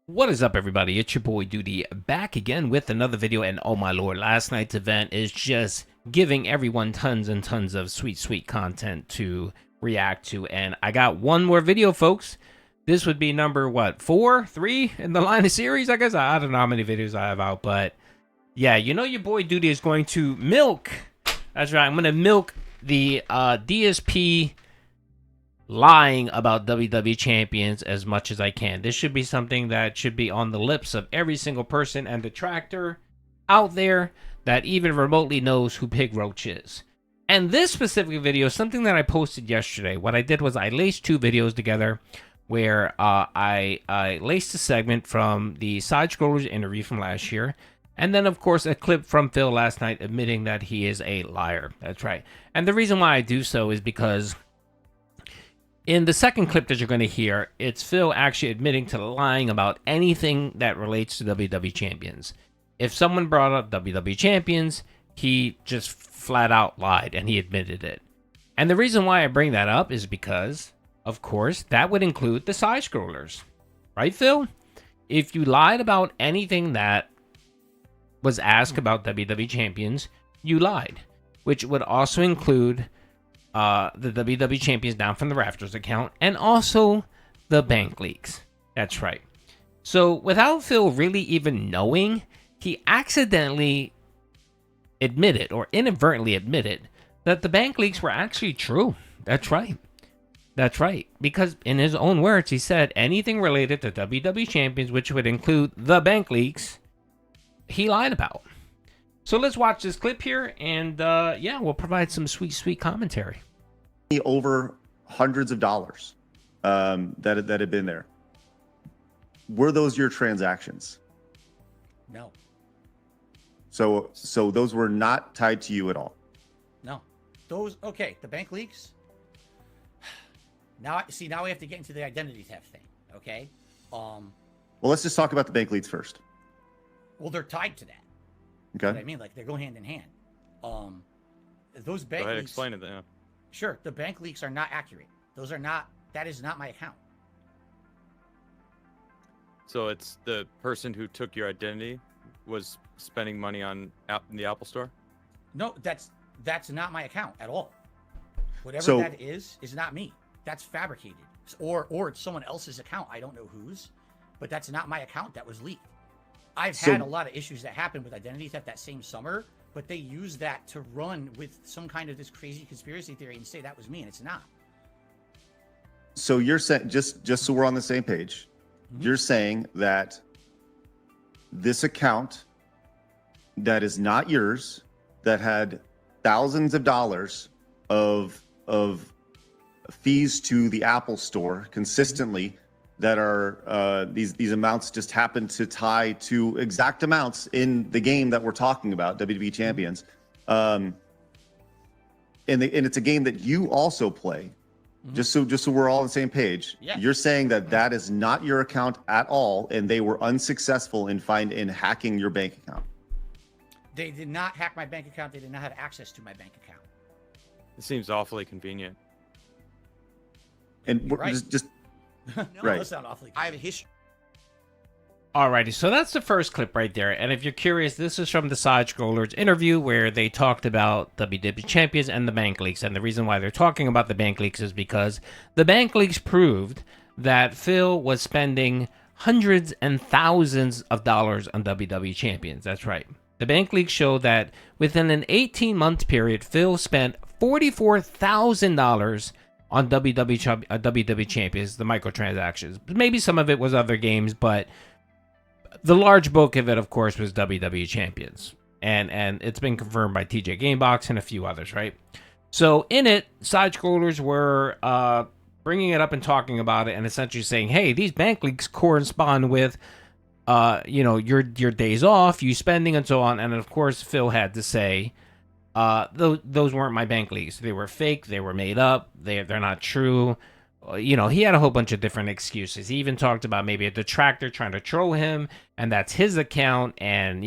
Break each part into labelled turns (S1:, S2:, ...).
S1: What is up, everybody? It's your boy Duty back again with another video. And oh my lord, last night's event is just giving everyone tons and tons of sweet content to react to. And I got one more video, folks. This would be number what, 4, 3 in the line of series, I guess. I don't know how many videos I have out, but yeah, you know your boy Duty is going to milk. That's right, I'm going to milk the DSP lying about WWE champions as much as I can. This should be something that should be on the lips of every single person and detractor out there that even remotely knows who Pig Roach is. And this specific video is something that I posted yesterday. What I did was I laced two videos together where I laced a segment from the Side Scrollers interview from last year, and then, of course, a clip from Phil last night admitting that he is a liar. That's right. And the reason why I do so is because in the second clip that you're going to hear, it's Phil actually admitting to lying about anything that relates to WWE champions. If someone brought up WWE champions, he just flat out lied, and he admitted it. And the reason why I bring that up is because, of course, that would include the side scrollers. Right, Phil? If you lied about anything that was asked about WWE champions, you lied. Which would also include the WWE Champions Down from the Rafters account, and also the bank leaks. That's right. So without Phil really even knowing, he accidentally admitted, or inadvertently admitted, that the bank leaks were actually true. That's right. That's right. Because in his own words, he said anything related to WWE Champions, which would include the bank leaks, he lied about. So let's watch this clip here, and yeah, we'll provide some sweet commentary.
S2: Over hundreds of dollars that had been there. Were those your transactions?
S3: No.
S2: So those were not tied to you at all.
S3: No. Those, okay, the bank leaks. Now we have to get into the identity theft thing, okay?
S2: Well, let's just talk about the bank leaks first.
S3: Well, they're tied to that.
S2: Okay.
S3: You know what I mean? Like, they go hand in hand. Those bank
S4: Go ahead,
S3: leaks.
S4: explain it then. Yeah.
S3: Sure, the bank leaks are not accurate. Those are not, that is not my account.
S4: So it's the person who took your identity was spending money on in the Apple Store?
S3: No, that's not my account at all. Whatever
S2: So-
S3: that is not me. That's fabricated. Or it's someone else's account. I don't know whose, but that's not my account that was leaked. I've had a lot of issues that happened with identity theft that same summer, but they use that to run with some kind of this crazy conspiracy theory and say that was me, and it's not.
S2: So you're saying, just so we're on the same page, you're saying that this account that is not yours, that had thousands of dollars of fees to the Apple Store consistently, that are these amounts just happen to tie to exact amounts in the game that we're talking about, WWE Champions, and it's a game that you also play. Just so we're all on the same page.
S3: Yeah.
S2: You're saying that that is not your account at all, and they were unsuccessful in hacking your bank account.
S3: They did not hack my bank account. They did not have access to my bank account.
S4: It seems awfully convenient.
S2: And
S3: You're right.
S2: just
S3: No,
S2: Right.
S3: that's not awfully.
S5: I have a history.
S1: Alrighty, so that's the first clip right there. And if you're curious, this is from the Side Scrollers interview where they talked about WWE Champions and the bank leaks. And the reason why they're talking about the bank leaks is because the bank leaks proved that Phil was spending hundreds and thousands of dollars on WWE Champions. That's right. The bank leaks show that within an 18-month period, Phil spent $44,000 on WWE Champions, the microtransactions. Maybe some of it was other games, but the large bulk of it, of course, was WWE Champions. And it's been confirmed by TJ Gamebox and a few others, right? So in it, Side Scrollers were bringing it up and talking about it and essentially saying, hey, these bank leaks correspond with, your days off, you spending, and so on. And of course, Phil had to say, those weren't my bank leaks. They were fake. They were made up. They're not true. He had a whole bunch of different excuses. He even talked about maybe a detractor trying to troll him, and that's his account. And,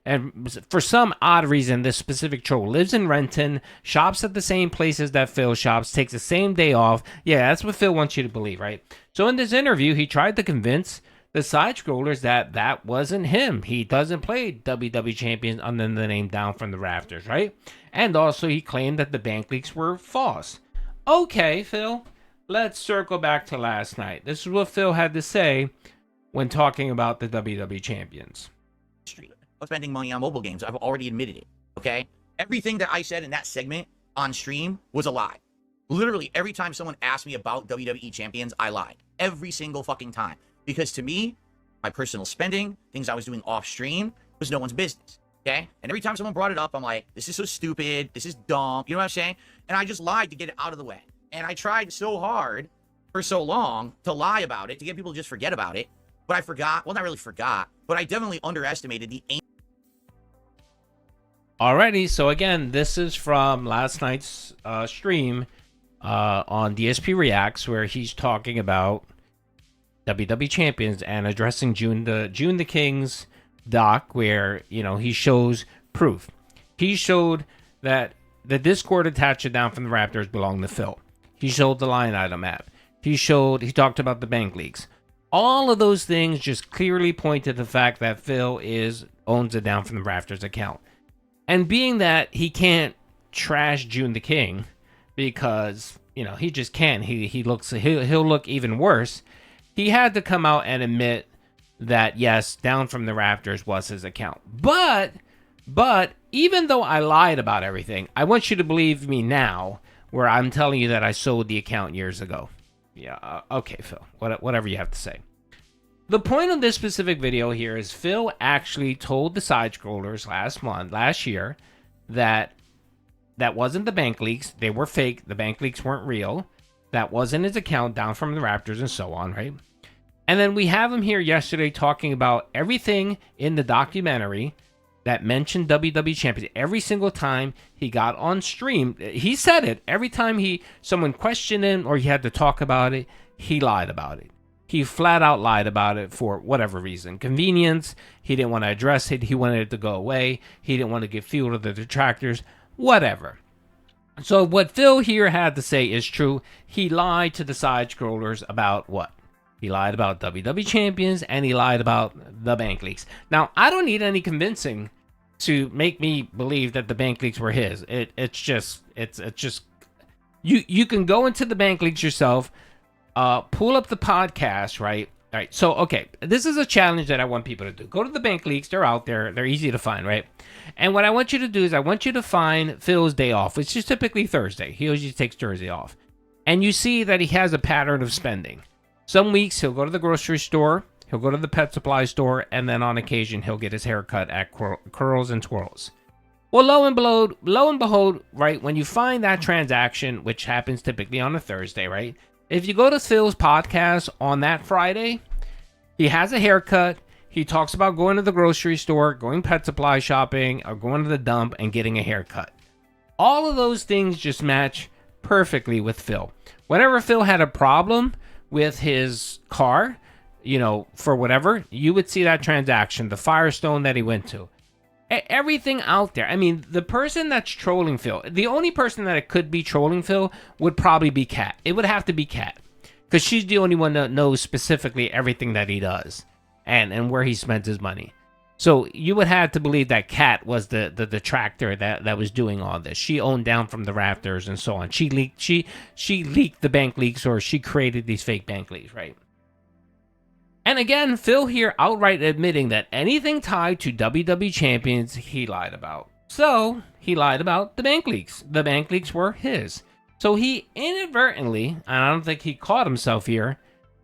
S1: and for some odd reason, this specific troll lives in Renton, shops at the same places that Phil shops, takes the same day off. Yeah, that's what Phil wants you to believe, right? So in this interview, he tried to convince the side scrollers that that wasn't him. He doesn't play WWE Champions under the name Down from the Rafters, right? And also he claimed that the bank leaks were false. Okay, Phil, let's circle back to last night. This is what Phil had to say when talking about the WWE Champions.
S5: Of spending money on mobile games. I've already admitted it. Okay? Everything that I said in that segment on stream was a lie. Literally every time someone asked me about WWE Champions, I lied. Every single fucking time. Because to me, my personal spending, things I was doing off stream, was no one's business. Okay? And every time someone brought it up, I'm like, this is so stupid. This is dumb. You know what I'm saying? And I just lied to get it out of the way. And I tried so hard for so long to lie about it, to get people to just forget about it. But I forgot. Well, not really forgot, but I definitely underestimated the aim.
S1: Alrighty, so again, this is from last night's stream on DSP Reacts, where he's talking about WWE Champions and addressing June the King's doc, where, you know, he shows proof. He showed that the Discord attached to Down from the Raptors belonged to Phil. He showed the line item app. He talked about the bank leaks. All of those things just clearly point to the fact that Phil owns a Down from the Rafters account. And being that he can't trash June the King because, you know, he just can't. He'll look even worse. He had to come out and admit that, yes, Down from the Rafters was his account. But even though I lied about everything, I want you to believe me now, where I'm telling you that I sold the account years ago. Yeah, okay, Phil, whatever you have to say. The point of this specific video here is Phil actually told the side scrollers last year, that wasn't the bank leaks. They were fake. The bank leaks weren't real. That wasn't his account, Down from the Raptors, and so on, right? And then we have him here yesterday talking about everything in the documentary that mentioned WWE Champions. Every single time he got on stream, he said it. Every time someone questioned him or he had to talk about it, he lied about it. He flat out lied about it for whatever reason. Convenience. He didn't want to address it. He wanted it to go away. He didn't want to give fuel to the detractors. Whatever. So what Phil here had to say is true. He lied to the side scrollers about what? He lied about WWE Champions, and he lied about the bank leaks. Now, I don't need any convincing to make me believe that the bank leaks were his. It's just you can go into the bank leaks yourself. Pull up the podcast, right? All right. So, okay, this is a challenge that I want people to do. Go to the bank leaks. They're out there. They're easy to find, right? And what I want you to do is I want you to find Phil's day off, which is typically Thursday. He usually takes Thursday off. And you see that he has a pattern of spending. Some weeks he'll go to the grocery store, he'll go to the pet supply store, and then on occasion he'll get his hair cut at Curls and Twirls. Well, lo and behold, right, when you find that transaction, which happens typically on a Thursday, right? If you go to Phil's podcast on that Friday, he has a haircut. He talks about going to the grocery store, going pet supply shopping, or going to the dump and getting a haircut. All of those things just match perfectly with Phil. Whenever Phil had a problem with his car, you know, for whatever, you would see that transaction, the Firestone that he went to. Everything out there. I mean, the person that's trolling Phil, the only person that it could be trolling Phil would probably be Kat. It would have to be Kat, because she's the only one that knows specifically everything that he does and where he spends his money. So you would have to believe that Kat was the detractor that was doing all this. She owned Down from the Rafters and so on. She leaked the bank leaks, or she created these fake bank leaks, right? And again, Phil here outright admitting that anything tied to WWE Champions, he lied about. So he lied about the bank leaks. The bank leaks were his. So he inadvertently, and I don't think he caught himself here,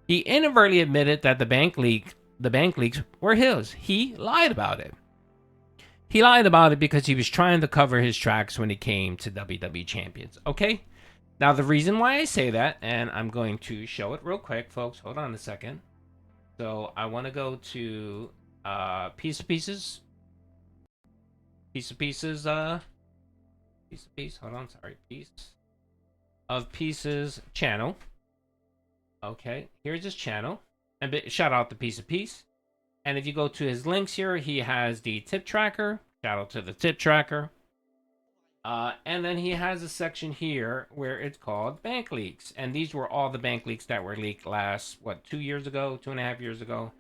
S1: he inadvertently admitted that the bank leaks were his. He lied about it. He lied about it because he was trying to cover his tracks when it came to WWE Champions. Okay? Now, the reason why I say that, and I'm going to show it real quick, folks. Hold on a second. So I want to go to Piece of Pieces. Piece of Pieces channel. Okay, here's his channel. And shout out to Piece of Piece. And if you go to his links here, he has the tip tracker. Shout out to the tip tracker. And then he has a section here where it's called bank leaks. And these were all the bank leaks that were leaked last, 2 years ago, 2.5 years ago.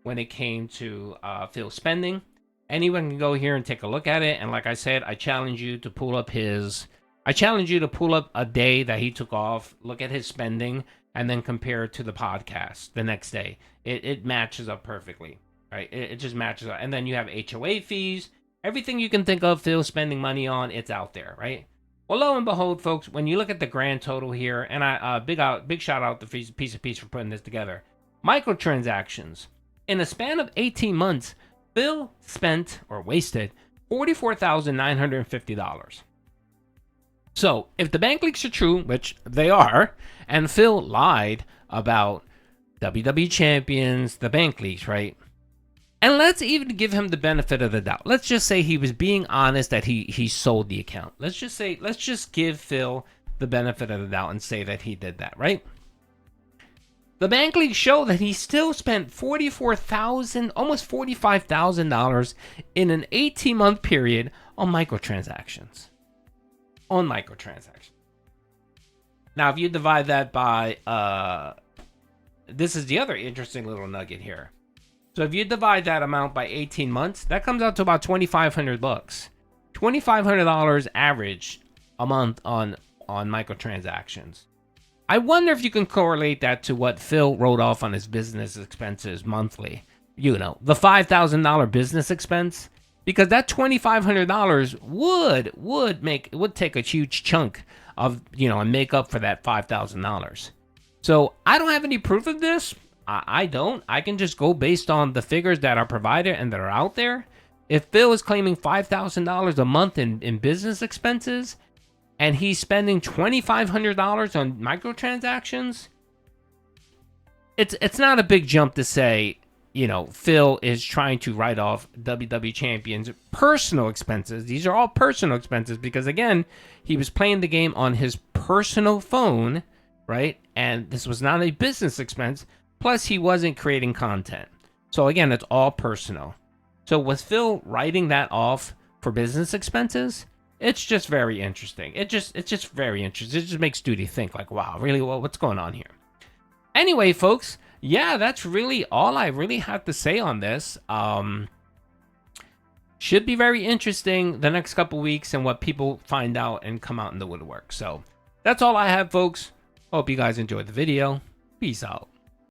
S1: when it came to Phil spending. Anyone can go here and take a look at it. And like I said, I challenge you to pull up a day that he took off, look at his spending, and then compare it to the podcast the next day. It matches up perfectly, right? It just matches up. And then you have HOA fees, everything you can think of Phil spending money on, it's out there, right? Well, lo and behold, folks, when you look at the grand total here, and I big shout out to Piece of Peace for putting this together. Microtransactions. In a span of 18 months, Phil spent or wasted $44,950. So, if the bank leaks are true, which they are, and Phil lied about WWE Champions, the bank leaks, right? And let's even give him the benefit of the doubt. Let's just say he was being honest that he sold the account. Let's just give Phil the benefit of the doubt and say that he did that, right? The bank leaks show that he still spent $44,000, almost $45,000 in an 18-month period on microtransactions. Now, if you divide that by, this is the other interesting little nugget here. So if you divide that amount by 18 months, that comes out to about $2,500. $2,500 average a month on microtransactions. I wonder if you can correlate that to what Phil wrote off on his business expenses monthly. You know, the $5,000 business expense, because that $2,500 would take a huge chunk of, and make up for that $5,000. So I don't have any proof of this. I don't. I can just go based on the figures that are provided and that are out there. If Phil is claiming $5,000 a month in business expenses, and he's spending $2,500 on microtransactions, it's not a big jump to say, Phil is trying to write off WWE Champions' personal expenses. These are all personal expenses because, again, he was playing the game on his personal phone, right? And this was not a business expense. Plus, he wasn't creating content. So, again, it's all personal. So, was Phil writing that off for business expenses? It's just very interesting. It's just very interesting. It just makes Duty think like, wow, really, what's going on here? Anyway, folks, yeah, that's really all I really have to say on this. Should be very interesting the next couple weeks and what people find out and come out in the woodwork. So that's all I have, folks. Hope you guys enjoyed the video. Peace out.